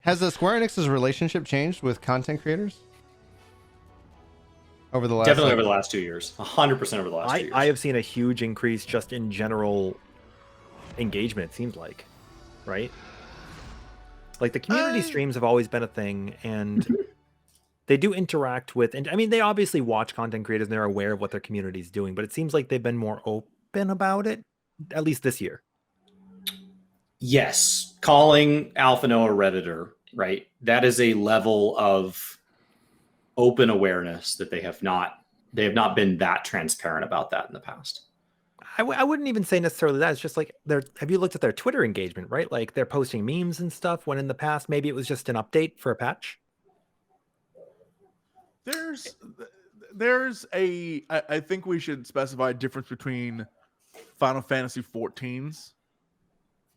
Has the Square Enix's relationship changed with content creators over the last? Definitely over the last 2 years. 100% over the last 2 years. I have seen a huge increase just in general engagement. It seems like, right? Like the community streams have always been a thing, and they do interact with. And I mean, they obviously watch content creators and they're aware of what their community is doing. But it seems like they've been more open about it, at least this year. Yes, calling Alpha Noah Redditor, right? That is a level of open awareness that they have not been that transparent about that in the past. I wouldn't even say necessarily that. It's just like have you looked at their Twitter engagement, right? Like they're posting memes and stuff when in the past maybe it was just an update for a patch. I think we should specify a difference between Final Fantasy XIV's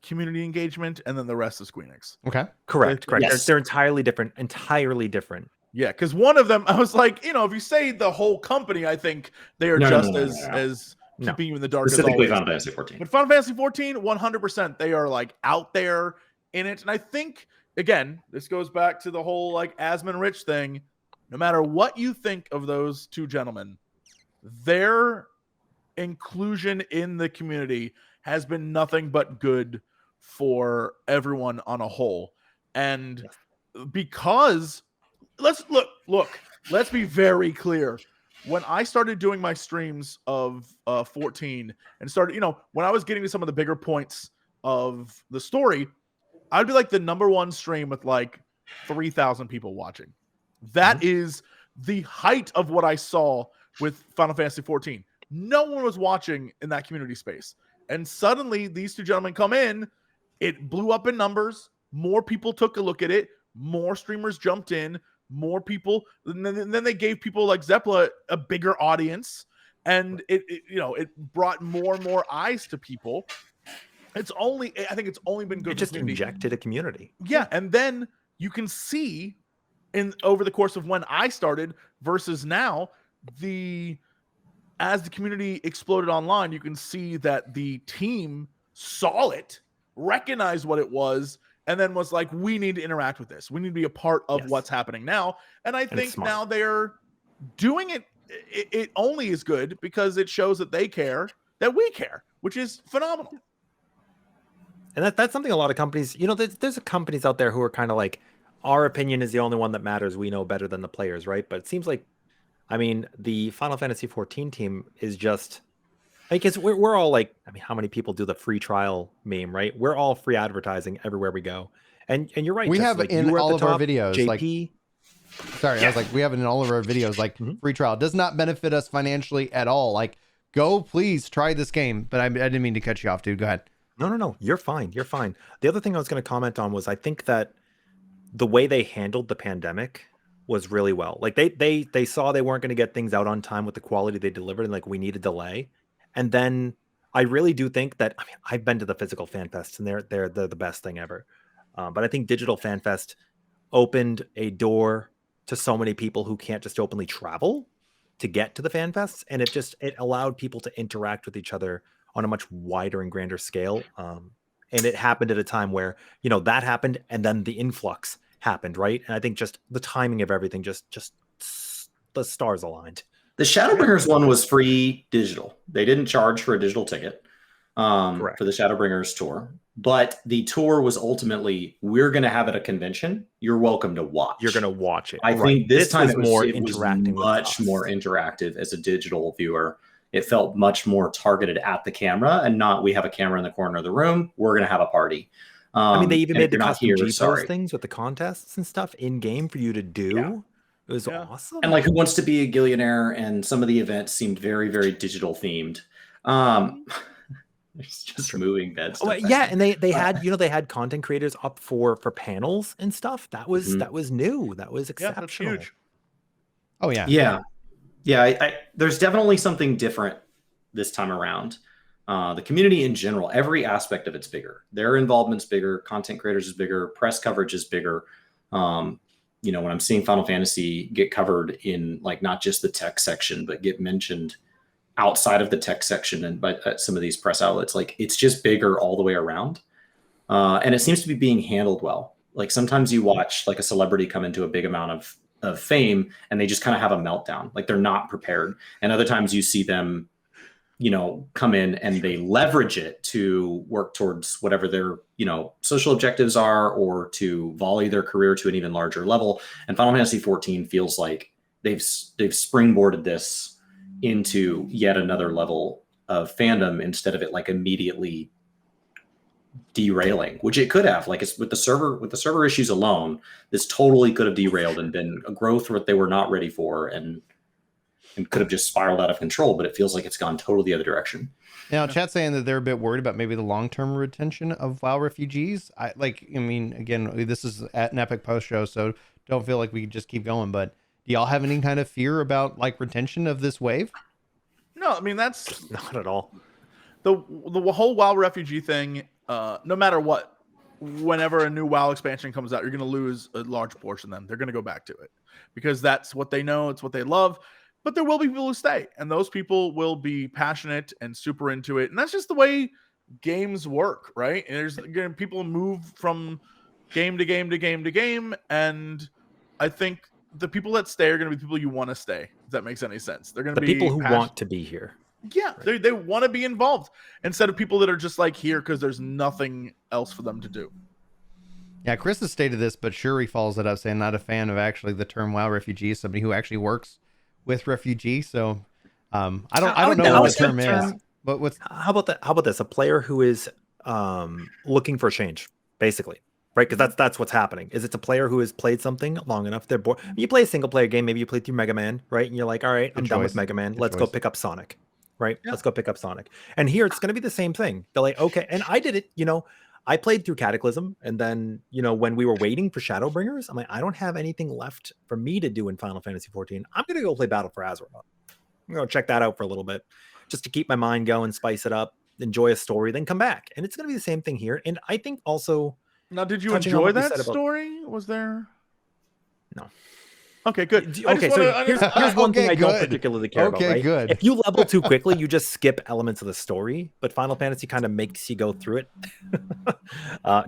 community engagement and then the rest of Square-Enix. Okay. Correct. Yes. They're entirely different. Yeah, because one of them, I was like, if you say the whole company, I think they are as keeping you in the dark Specifically as always. Final Fantasy XIV. But Final Fantasy XIV, 100%, they are like out there in it. And I think, again, this goes back to the whole like Asmon Rich thing. No matter what you think of those two gentlemen, their inclusion in the community has been nothing but good for everyone on a whole. And because let's be very clear. When I started doing my streams of 14 and started, when I was getting to some of the bigger points of the story, I'd be like the number one stream with like 3,000 people watching. That is the height of what I saw with Final Fantasy XIV. No one was watching in that community space. And suddenly these two gentlemen come in, it blew up in numbers. More people took a look at it. More streamers jumped in. More people. And then they gave people like Zeppela a bigger audience. And it brought more and more eyes to people. I think it's only been good. It just injected a community. Yeah. And then you can see over the course of when I started versus now, as the community exploded online, you can see that the team saw it, recognized what it was, and then was like, we need to interact with this. We need to be a part of what's happening now. And I think now they're doing it. It only is good because it shows that they care, that we care, which is phenomenal. And that's something a lot of companies, there's companies out there who are kind of like, our opinion is the only one that matters. We know better than the players, right? But it seems like, the Final Fantasy XIV team is just, because we're all like, how many people do the free trial meme, right? We're all free advertising everywhere we go. And you're right. We Jess, have like, in all of our videos, JP. I was like, we have it in all of our videos, like free trial does not benefit us financially at all. Like, go please try this game. But I didn't mean to cut you off, dude. Go ahead. No. You're fine. The other thing I was going to comment on was I think that the way they handled the pandemic was really well. Like they saw they weren't going to get things out on time with the quality they delivered, and like we need a delay. And then I really do think that I've been to the physical fan fests, and they're the best thing ever. But I think digital fan fest opened a door to so many people who can't just openly travel to get to the fan fests, and it allowed people to interact with each other on a much wider and grander scale. And it happened at a time where, that happened and then the influx happened, right? And I think just the timing of everything, just the stars aligned. The Shadowbringers one was free digital. They didn't charge for a digital ticket for the Shadowbringers tour. But the tour was ultimately, we're going to have at a convention. You're welcome to watch. You're going to watch it. I think this time it was interacting, much more interactive as a digital viewer. It felt much more targeted at the camera and not, we have a camera in the corner of the room. We're going to have a party. They even made the custom G-Pose things with the contests and stuff in game for you to do. Yeah. It was awesome. And like Who Wants to Be a Gillionaire, and some of the events seemed very, very digital themed. It's just moving bed stuff. And they had content creators up for panels and stuff. That was new. That was exceptional. Yeah, that's huge. Oh yeah. Yeah. There's definitely something different this time around. The community in general, every aspect of it's bigger. Their involvement's bigger. Content creators is bigger. Press coverage is bigger. When I'm seeing Final Fantasy get covered in like not just the tech section, but get mentioned outside of the tech section and by some of these press outlets, like it's just bigger all the way around. And it seems to be being handled well. Like sometimes you watch like a celebrity come into a big amount of fame and they just kind of have a meltdown. Like they're not prepared. And other times you see them, come in and they leverage it to work towards whatever their, social objectives are, or to volley their career to an even larger level. And Final Fantasy XIV feels like they've springboarded this into yet another level of fandom instead of it like immediately derailing, which it could have. Like it's with the server issues alone, this totally could have derailed and been a growth that they were not ready for, and could have just spiraled out of control. But it feels like it's gone totally the other direction. Now, chat's saying that they're a bit worried about maybe the long-term retention of WoW refugees. Again, this is at an Epic Post show, so don't feel like we just keep going. But do y'all have any kind of fear about like retention of this wave? No, I mean that's Not at all. the whole WoW refugee thing. No matter what, whenever a new WoW expansion comes out, you're going to lose a large portion of them. They're going to go back to it because that's what they know. It's what they love. But there will be people who stay, and those people will be passionate and super into it. And that's just the way games work, right? And there's people move from game to game to game to game. And I think the people that stay are going to be people you want to stay. If that makes any sense. They're going to be people who want to be here. Yeah, they want to be involved instead of people that are just like here because there's nothing else for them to do. Yeah, Chris has stated this, but Shuri follows it up saying not a fan of actually the term WoW refugee, somebody who actually works with refugee. So I don't know what the term is. But how about this? A player who is looking for change, basically. Right, because that's what's happening. Is it's a player who has played something long enough. They're bored. You play a single player game, maybe you play through Mega Man, right? And you're like, all right, I'm done with Mega Man. Let's go pick up Sonic. Right? Yeah. Let's go pick up Sonic. And here it's going to be the same thing. They're like, okay. And I did it, I played through Cataclysm. And then, when we were waiting for Shadowbringers, I'm like, I don't have anything left for me to do in Final Fantasy XIV. I'm going to go play Battle for Azeroth. I'm going to check that out for a little bit just to keep my mind going, spice it up, enjoy a story, then come back. And it's going to be the same thing here. And I think also... Now, did you enjoy that story? Was there... No. Okay, good. Okay, so here's one thing I don't particularly care about, right? Good. If you level too quickly, you just skip elements of the story, but Final Fantasy kind of makes you go through it.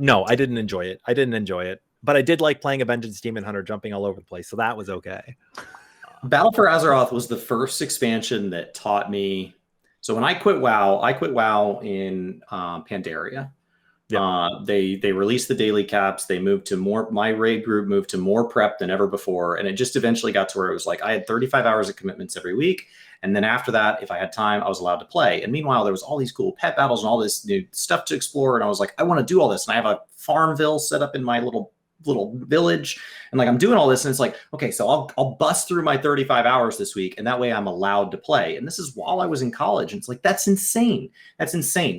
No, I didn't enjoy it. But I did like playing a Vengeance Demon Hunter jumping all over the place, so that was okay. Battle for Azeroth was the first expansion that taught me. So when I quit WoW in Pandaria. Yeah. They released the daily caps. They moved to more. My raid group moved to more prep than ever before, and it just eventually got to where it was like I had 35 hours of commitments every week, and then after that, if I had time, I was allowed to play. And meanwhile, there was all these cool pet battles and all this new stuff to explore, and I was like, I want to do all this. And I have a Farmville set up in my little village, and like I'm doing all this, and it's like, okay, so I'll bust through my 35 hours this week, and that way I'm allowed to play. And this is while I was in college, and it's like that's insane.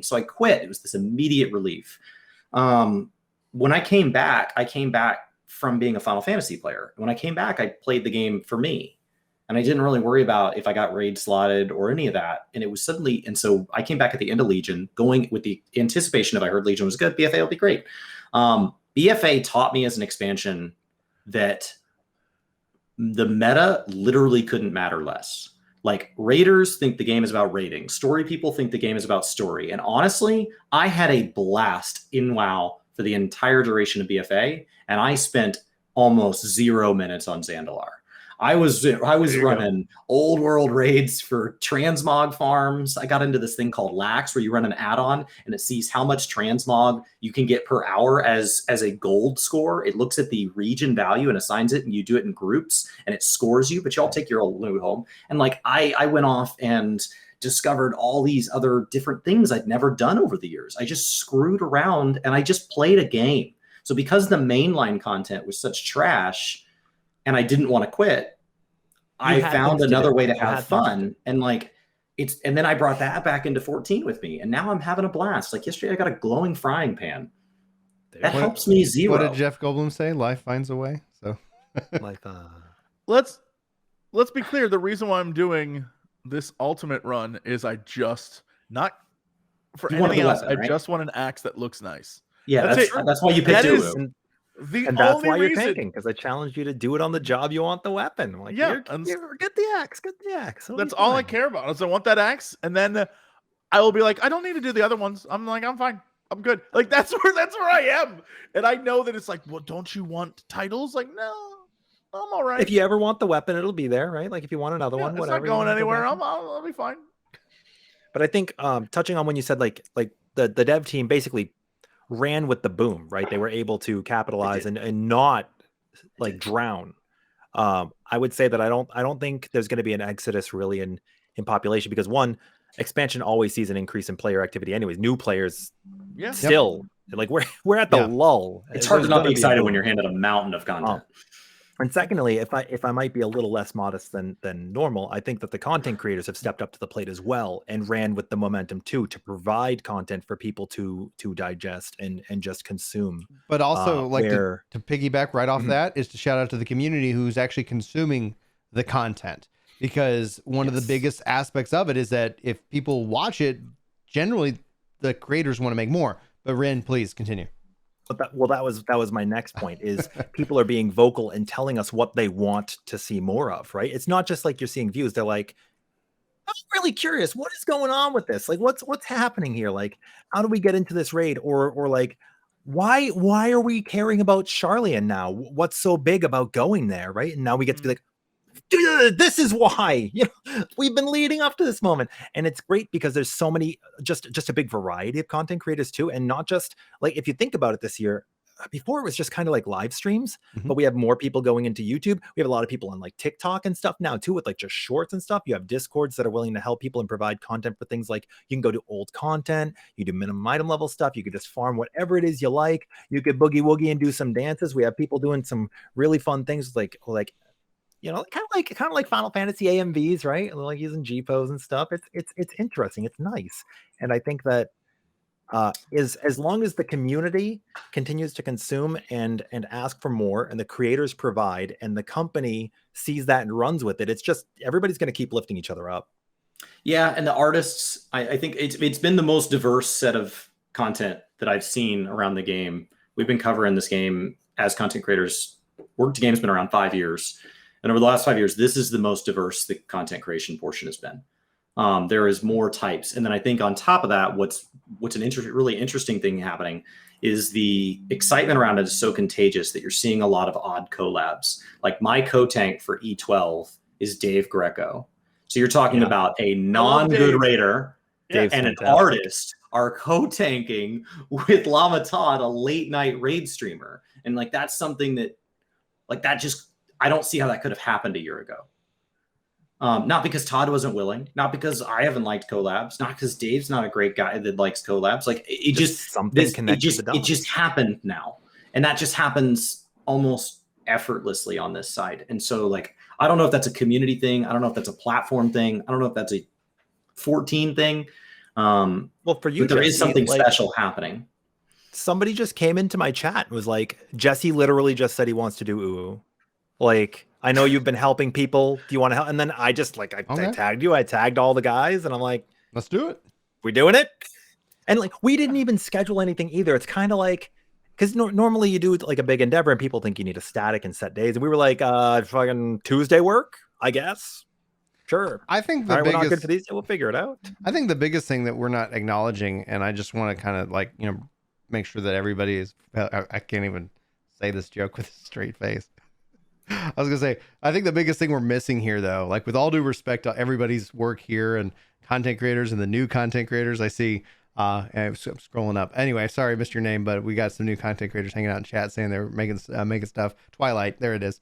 So I quit. It was this immediate relief. When I came back from being a Final Fantasy player. When I came back, I played the game for me, and I didn't really worry about if I got raid slotted or any of that. And it was suddenly, and so I came back at the end of Legion, going with the anticipation of I heard Legion was good, BFA will be great. BFA taught me as an expansion that the meta literally couldn't matter less. Like raiders think the game is about raiding. Story people think the game is about story. And honestly, I had a blast in WoW for the entire duration of BFA, and I spent almost 0 minutes on Zandalar. I was running old world raids for transmog farms. I got into this thing called Lax, where you run an add-on and it sees how much transmog you can get per hour as a gold score. It looks at the region value and assigns it, and you do it in groups, and it scores you, but you all take your old loot home. And like I went off and discovered all these other different things I'd never done over the years. I just screwed around and I just played a game. So because the mainline content was such trash, and I didn't want to quit, I found another way to have fun. And like and then I brought that back into 14 with me, and now I'm having a blast. Like yesterday, I got a glowing frying pan. That helps me zero. What did Jeff Goldblum say? Life finds a way. So let's be clear. The reason why I'm doing this ultimate run is I just not for anything else. Weapon, right? I just want an axe that looks nice. Yeah, that's why you picked it. And that's why you're tanking, because I challenged you to do it on the job you want the weapon. I'm like, yeah, get the axe, That's all I care about. Is I want that axe, and then I will be like, I don't need to do the other ones. I'm like, I'm fine. I'm good. Like that's where I am. And I know that it's like, well, don't you want titles? Like, no, I'm all right. If you ever want the weapon, it'll be there, right? Like if you want another one, it's whatever. not going anywhere. I'll be fine. But I think touching on when you said like the dev team basically ran with the boom, right? They were able to capitalize and not like drown. I would say that I don't think there's going to be an exodus really in population, because one, expansion always sees an increase in player activity anyways. New players still like we're at the lull. It's hard to not be excited when you're handed a mountain of content. And secondly, if I might be a little less modest than normal, I think that the content creators have stepped up to the plate as well and ran with the momentum too, to provide content for people to digest and just consume. But also to piggyback right off that is to shout out to the community who's actually consuming the content, because one of the biggest aspects of it is that if people watch it, generally the creators want to make more. But Ren, please continue. But that was my next point, is people are being vocal and telling us what they want to see more of, right? It's not just like you're seeing views. They're like, I'm really curious, what is going on with this? Like, what's happening here? Like, how do we get into this raid? Or like, why are we caring about Charlian now? What's so big about going there, right? And now we get to be like, this is why, we've been leading up to this moment. And it's great because there's so many, just a big variety of content creators too. And not just like, if you think about it this year, before it was just kind of like live streams, but we have more people going into YouTube. We have a lot of people on like TikTok and stuff now too, with like just shorts and stuff. You have Discords that are willing to help people and provide content for things like, you can go to old content, you do minimum item level stuff, you could just farm whatever it is you like. You could boogie woogie and do some dances. We have people doing some really fun things like kind of like Final Fantasy AMVs, right? Like using G-pose and stuff. It's interesting. It's nice. And I think that as long as the community continues to consume and ask for more, and the creators provide, and the company sees that and runs with it, it's just everybody's going to keep lifting each other up. Yeah, and the artists, I think it's been the most diverse set of content that I've seen around the game. We've been covering this game as content creators. Work to Game's been around 5 years. And over the last 5 years, this is the most diverse the content creation portion has been. There is more types. And then I think on top of that, what's an really interesting thing happening is the excitement around it is so contagious that you're seeing a lot of odd collabs. Like my co-tank for E12 is Dave Greco. So you're talking about a non-good raider and an artist are co-tanking with Llama Todd, a late night raid streamer. And like, that's something that I don't see how that could have happened a year ago. Not because Todd wasn't willing, not because I haven't liked collabs, not because Dave's not a great guy that likes collabs. Like it just happened now. And that just happens almost effortlessly on this side. And so like, I don't know if that's a community thing. I don't know if that's a platform thing. I don't know if that's a 14 thing. Well, for you, but there is something special happening. Somebody just came into my chat and was like, Jesse literally just said he wants to do ooh. Like, I know you've been helping people. Do you want to help? And then I just I tagged you. I tagged all the guys, and I'm like, let's do it. We doing it? And like, we didn't even schedule anything either. It's kind of like, because normally you do like a big endeavor, and people think you need a static and set days. And we were like, fucking Tuesday work, I guess. Sure. I think we're not good for these. We'll figure it out. I think the biggest thing that we're not acknowledging, and I just want to kind of like make sure that everybody is. I can't even say this joke with a straight face. I was gonna say, I think the biggest thing we're missing here, though, like with all due respect to everybody's work here and content creators and the new content creators, I see. And I'm scrolling up. Anyway, sorry, I missed your name, but we got some new content creators hanging out in chat saying they're making stuff. Twilight, there it is.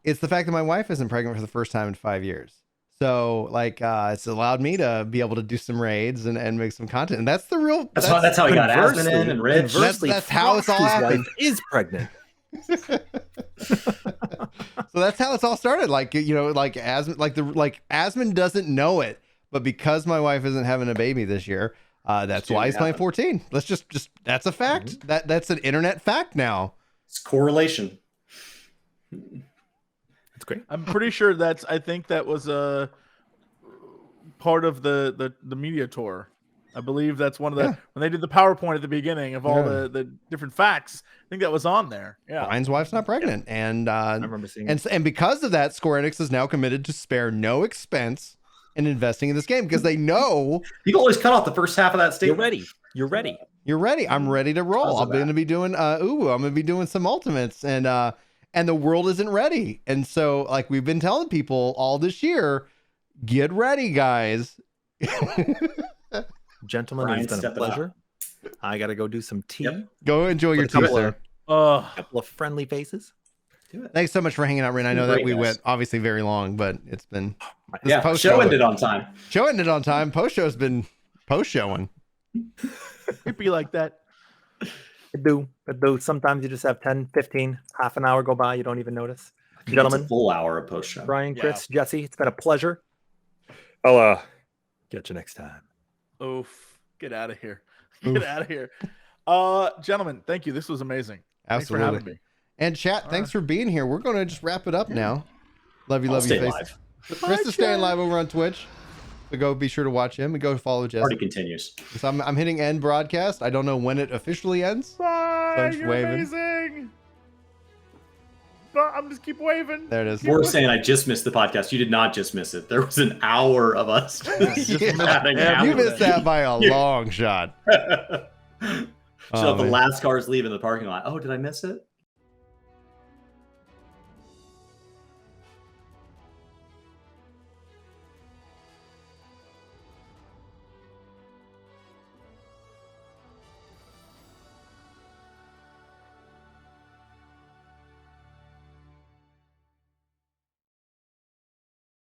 It's the fact that my wife isn't pregnant for the first time in 5 years. So like, it's allowed me to be able to do some raids and make some content. And that's the real. That's how we got Asmon in and Rich. That's how it's all happened. Is pregnant. So that's how it's all started. Like, like Asmon doesn't know it, but because my wife isn't having a baby this year, that's why he's playing 14. Let's just that's a fact. That's an internet fact now. It's correlation. That's great. I'm pretty sure I think that was a part of the media tour. I believe that's one of the when they did the PowerPoint at the beginning of all the different facts. I think that was on there. Yeah, Ryan's wife's not pregnant, and I remember seeing and because of that, Square Enix is now committed to spare no expense in investing in this game because they know you can always cut off the first half of that statement. You're ready. You're ready. You're ready. I'm ready to roll. Because I'm of going to that. be doing I'm going to be doing some ultimates, and the world isn't ready. And so like we've been telling people all this year, get ready, guys. Gentlemen, Brian, it's been a step it up. pleasure. I got to go do some tea. Yep. Go enjoy your With a tea, couple sir. of- couple of friendly faces. Do it. Thanks so much for hanging out, Rin. I know that Great, we guys. went obviously very long, but it's been this Yeah, post show ended on time. Show ended on time. Post show's been post showing. It'd be like that. I do. Sometimes you just have 10, 15, half an hour go by. You don't even notice. I think it's Gentlemen. a full hour of post show. Brian, Yeah. Chris, Jesse, it's been a pleasure. I'll get you next time. Oof. Get out of here. Oof. Get out of here. Gentlemen, thank you. This was amazing. Thanks for Absolutely. having me. And chat, thanks for being here. We're going to just wrap it up now. Love you, I'll love you, stay face. live. Chris is staying live over on Twitch. So go be sure to watch him and go follow Jesse. Party continues. So I'm hitting end broadcast. I don't know when it officially ends. Bye. Bunch You're waving. amazing. I'm just keep waving. There it is. We're saying I just missed the podcast. You did not just miss it. There was an hour of us just Yeah. chatting Yeah, You after missed that by a You- long shot. So Oh, the man. last car's leaving the parking lot. Oh, did I miss it?